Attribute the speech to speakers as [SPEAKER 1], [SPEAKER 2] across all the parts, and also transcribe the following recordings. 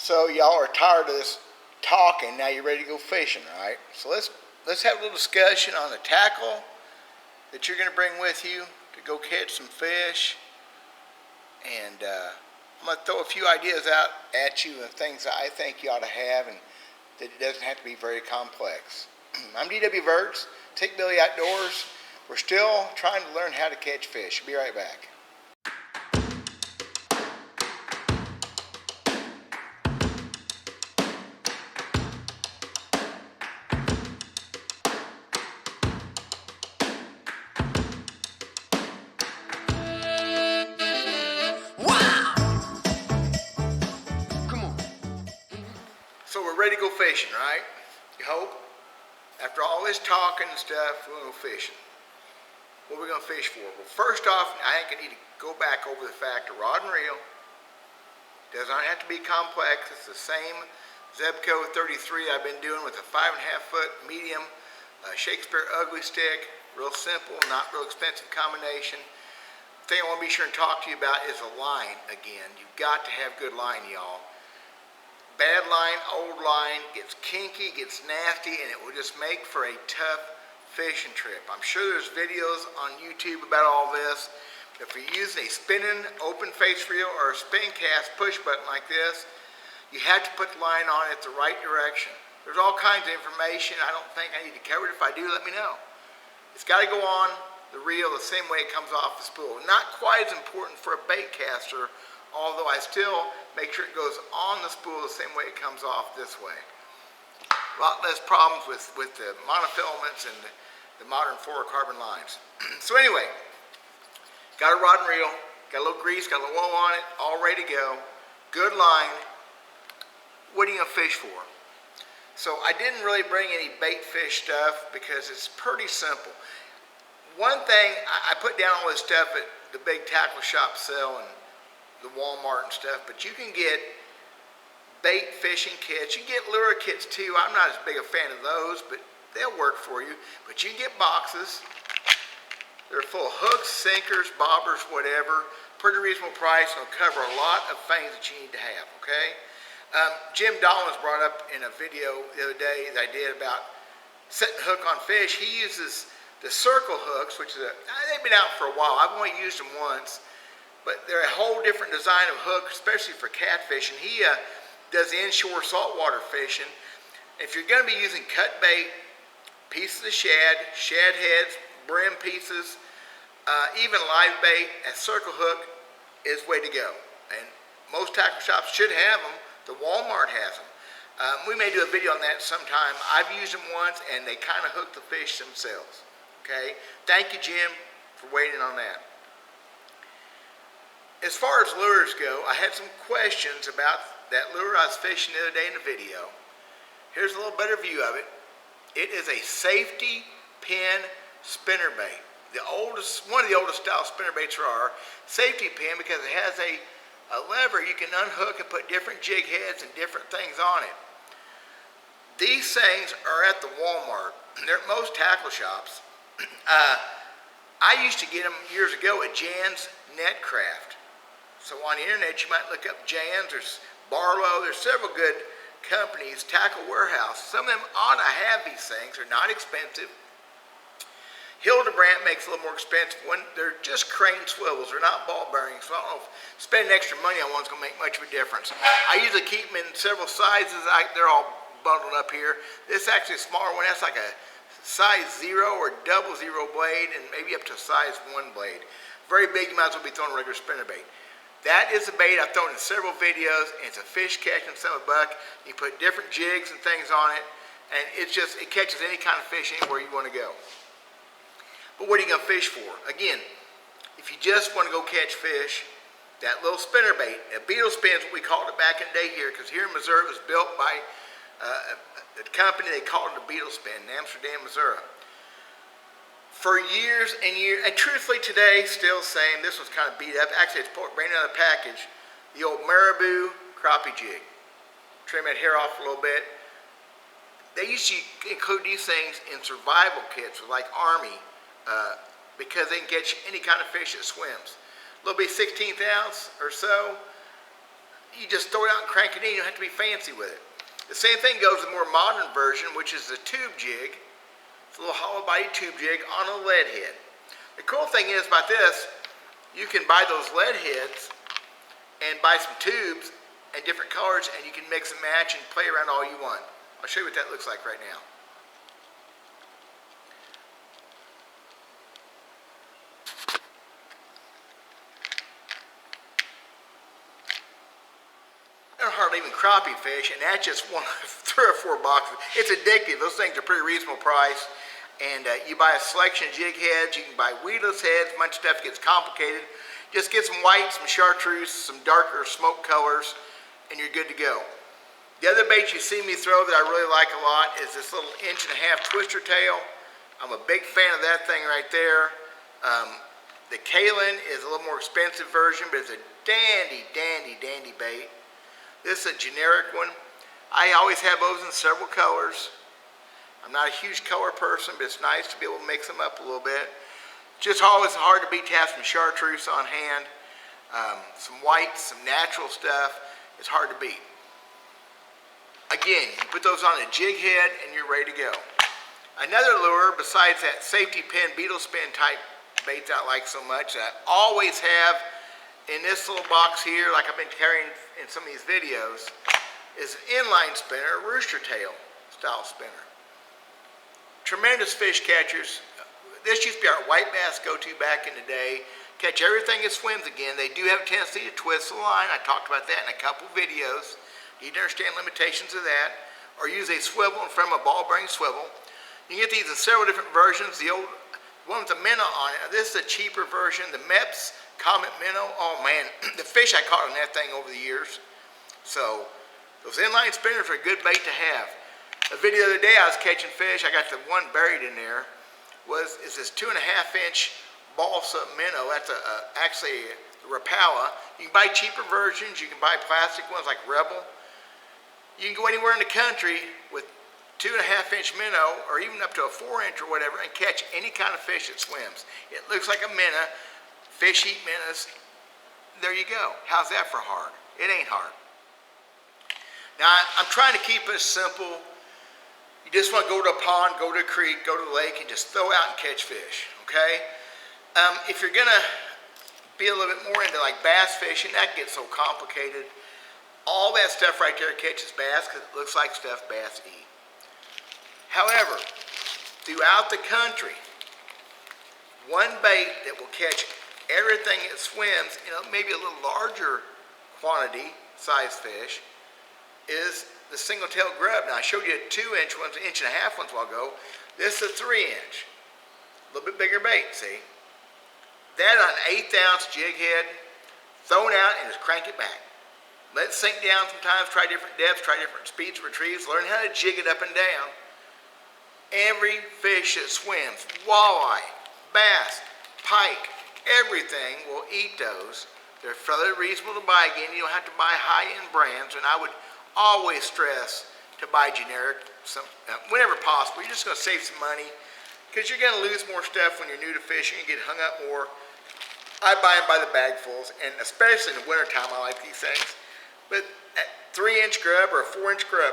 [SPEAKER 1] So y'all are tired of this talking. Now you're ready to go fishing, right? So let's have a little discussion on the tackle that you're going to bring with you to go catch some fish. And I'm going to throw a few ideas out at you of things that I think you ought to have, and that it doesn't have to be very complex. I'm D.W. Verts, Take Billy Outdoors. We're still trying to learn how to catch fish. Be right back. So we're ready to go fishing, right? You hope? After all this talking and stuff, we're going to go fishing. What are we going to fish for? Well, first off, I think I need to go back over the fact of rod and reel. Does not have to be complex. It's the same Zebco 33 I've been doing with a 5.5 foot medium Shakespeare ugly stick. Real simple, not real expensive combination. The thing I want to be sure and talk to you about is a line again. You've got to have good line, y'all. Bad line, old line, gets kinky, gets nasty, and it will just make for a tough fishing trip. I'm sure there's videos on YouTube about all this. If you're using a spinning open face reel or a spin cast push button like this, you have to put the line on it the right direction. There's all kinds of information. I don't think I need to cover it. If I do, let me know. It's got to go on the reel the same way it comes off the spool. Not quite as important for a bait caster, although I still make sure it goes on the spool the same way it comes off this way. A lot less problems with the monofilaments and the modern fluorocarbon lines. So anyway, got a rod and reel, got a little grease, got a little oil on it, all ready to go. Good line. What are you gonna fish for? So I didn't really bring any bait fish stuff because it's pretty simple. One thing, I put down all this stuff at the big tackle shop sell and the Walmart and stuff, but you can get bait fishing kits. You can get lure kits too. I'm not as big a fan of those, but they'll work for you. But you can get boxes. They're full of hooks, sinkers, bobbers, whatever. Pretty reasonable price, and it'll cover a lot of things that you need to have, okay? Jim Dollins brought up in a video the other day that I did about setting a hook on fish. He uses the circle hooks, which is they've been out for a while. I've only used them once. But they're a whole different design of hook, especially for catfish. And he does inshore saltwater fishing. If you're going to be using cut bait, pieces of shad heads, brim pieces, even live bait, a circle hook is way to go. And most tackle shops should have them. The Walmart has them. We may do a video on that sometime. I've used them once, and they kind of hook the fish themselves. Okay? Thank you, Jim, for waiting on that. As far as lures go, I had some questions about that lure I was fishing the other day in the video. Here's a little better view of it. It is a safety pin spinnerbait. One of the oldest style spinnerbaits there are. Safety pin because it has a lever you can unhook and put different jig heads and different things on it. These things are at the Walmart. They're at most tackle shops. I used to get them years ago at Jan's Netcraft. So on the internet, you might look up Jan's, there's Barlow, there's several good companies, Tackle Warehouse. Some of them ought to have these things. They're not expensive. Hildebrandt makes a little more expensive one. They're just crane swivels. They're not ball bearings. So I don't know if spending extra money on one's going to make much of a difference. I usually keep them in several sizes. They're all bundled up here. This is actually a smaller one. That's like a size 0 or double 0 blade, and maybe up to size 1 blade. Very big, you might as well be throwing a regular spinnerbait. That is a bait I've thrown in several videos, and it's a fish catching some a buck. You put different jigs and things on it, and it catches any kind of fish anywhere you want to go. But what are you going to fish for? Again, if you just want to go catch fish, that little spinnerbait, a beetle spin is what we called it back in the day here, because here in Missouri it was built by a company, they called it a beetle spin in Amsterdam, Missouri. For years and years, and truthfully today, still the same. This one's kind of beat up. Actually, it's brand new out of the package. The old Marabou crappie jig. Trim that hair off a little bit. They used to include these things in survival kits with like Army because they can catch any kind of fish that swims. A little bit 16th ounce or so. you just throw it out and crank it in. You don't have to be fancy with it. The same thing goes with the more modern version, which is the tube jig. It's a little hollow body tube jig on a lead head. The cool thing is about this, you can buy those lead heads and buy some tubes and different colors, and you can mix and match and play around all you want. I'll show you what that looks like right now. I don't hardly even crappie fish, and that's just one of 3 or 4 boxes. It's addictive. Those things are pretty reasonable price. And you buy a selection of jig heads. You can buy weedless heads. A bunch of stuff gets complicated. Just get some white, some chartreuse, some darker smoke colors, and you're good to go. The other bait you see me throw that I really like a lot is this little 1.5 inch twister tail. I'm a big fan of that thing right there. The Kalin is a little more expensive version, but it's a dandy bait. This is a generic one. I always have those in several colors. I'm not a huge color person, but it's nice to be able to mix them up a little bit. Just always hard to beat to have some chartreuse on hand, some whites, some natural stuff. It's hard to beat. Again, you put those on a jig head and you're ready to go. Another lure besides that safety pin beetle spin type baits I like so much, that I always have in this little box here, like I've been carrying in some of these videos, is an inline spinner, a rooster tail style spinner. Tremendous fish catchers. This used to be our white bass go-to back in the day. Catch everything that swims again. They do have a tendency to twist the line. I talked about that in a couple videos. You need to understand limitations of that. Or use a swivel in front of a ball bearing swivel. You can get these in several different versions. The old one with the minnow on it. This is a cheaper version. The Mepps Comet Minnow. Oh man, the fish I caught on that thing over the years. So those inline spinners are a good bait to have. A video the other day I was catching fish. I got the one buried in there. Is this 2.5 inch balsa minnow. That's actually a Rapala. You can buy cheaper versions. You can buy plastic ones like Rebel. You can go anywhere in the country with 2.5 inch minnow, or even up to a 4 inch or whatever, and catch any kind of fish that swims. It looks like a minnow. Fish eat minnows. There you go. How's that for hard? It ain't hard. Now, I'm trying to keep it simple. You just want to go to a pond, go to a creek, go to the lake, and just throw out and catch fish, okay? If you're going to be a little bit more into like bass fishing, that gets so complicated. All that stuff right there catches bass because it looks like stuff bass eat. However, throughout the country, one bait that will catch everything that swims, maybe a little larger quantity size fish, is the single-tailed grub. Now I showed you a 2 inch ones, 1.5 inch ones a while ago. This is a 3 inch, a little bit bigger bait. See, that on an 1/8 ounce jig head, throw it out and just crank it back. Let it sink down sometimes. Try different depths, try different speeds of retrieves. Learn how to jig it up and down. Every fish that swims, walleye, bass, pike, everything will eat those. They're fairly reasonable to buy. Again, you don't have to buy high-end brands, and I would always stress to buy generic whenever possible. You're just going to save some money because you're going to lose more stuff when you're new to fishing. You get hung up more. I buy them by the bagfuls, and especially in the wintertime, I like these things. But a 3 inch grub or a 4 inch grub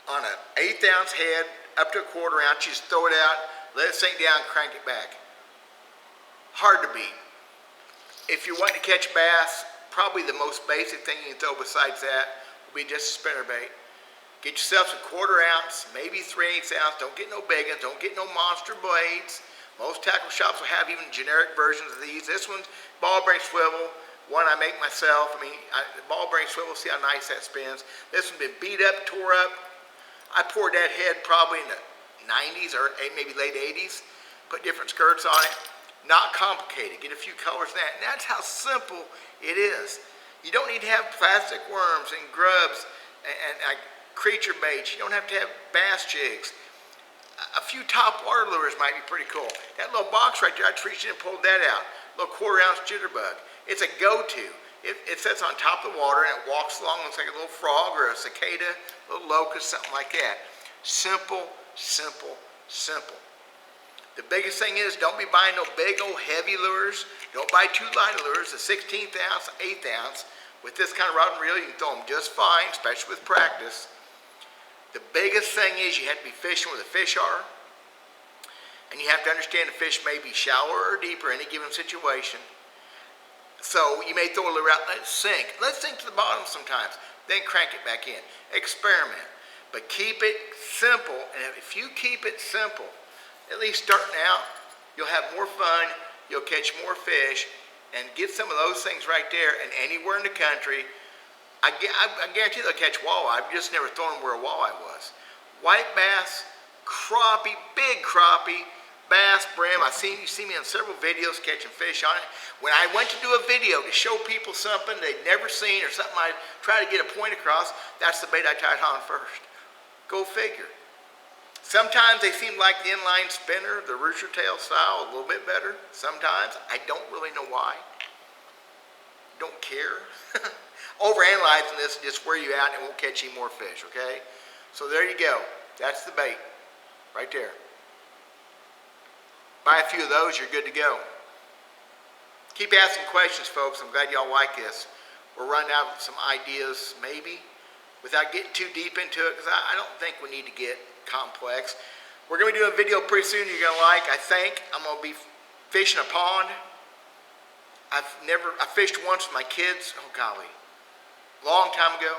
[SPEAKER 1] on an 1/8 ounce head up to a 1/4 ounce, you just throw it out, let it sink down, crank it back. Hard to beat. If you're wanting to catch bass, probably the most basic thing you can throw besides that will be just a spinner bait. Get yourself a 1/4 ounce, maybe 3/8 ounce. Don't get no big ones. Don't get no monster blades. Most tackle shops will have even generic versions of these. This one's ball bearing swivel. One I make myself. The ball bearing swivel, see how nice that spins. This one's been beat up, tore up. I poured that head probably in the 90s or maybe late 80s. Put different skirts on it. Not complicated. Get a few colors in that. And that's how simple it is. You don't need to have plastic worms and grubs and creature baits. You don't have to have bass jigs. A few top water lures might be pretty cool. That little box right there, I just reached in and pulled that out. A little 1/4 ounce jitterbug. It's a go-to. It sits on top of the water and it walks along, looks like a little frog or a cicada, a little locust, something like that. Simple, simple, simple. The biggest thing is don't be buying no big old heavy lures. Don't buy too light lures, the 1/16 ounce, 1/8 ounce. With this kind of rod and reel, you can throw them just fine, especially with practice. The biggest thing is you have to be fishing where the fish are. And you have to understand the fish may be shallower or deeper in any given situation. So you may throw a lure out, let it sink. Let it sink to the bottom sometimes. Then crank it back in. Experiment. But keep it simple. And if you keep it simple, at least starting out, you'll have more fun. You'll catch more fish. And get some of those things right there. And anywhere in the country, I guarantee they'll catch walleye. I've just never thrown them where a walleye was. White bass, crappie, big crappie, bass, brim. You see me on several videos catching fish on it. When I went to do a video to show people something they'd never seen or something I try to get a point across, that's the bait I tied on first. Go figure. Sometimes they seem like the inline spinner, the rooster tail style, a little bit better. Sometimes I don't really know why. Don't care. Overanalyzing this and just wear you out and it won't catch any more fish, okay? So there you go. That's the bait right there. Buy a few of those, you're good to go. Keep asking questions, folks. I'm glad y'all like this. We're running out of some ideas, maybe, without getting too deep into it, because I don't think we need to get complex. We're going to be doing a video pretty soon you're going to like, I think. I'm going to be fishing a pond. I fished once with my kids, oh golly, long time ago.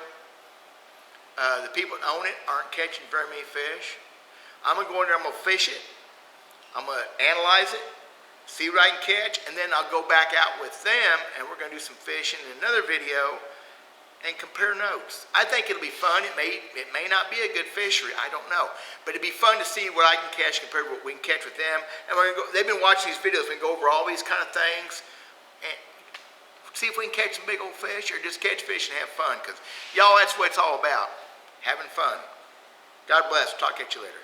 [SPEAKER 1] The people that own it aren't catching very many fish. I'm going to go in there, I'm going to fish it. I'm going to analyze it, see what I can catch, and then I'll go back out with them, and we're going to do some fishing in another video and compare notes. I think it'll be fun. It may not be a good fishery, I don't know. But it'd be fun to see what I can catch compared to what we can catch with them. And we're gonna go, they've been watching these videos, we can go over all these kind of things and see if we can catch some big old fish or just catch fish and have fun. Because y'all, that's what it's all about, having fun. God bless. Talk at you later.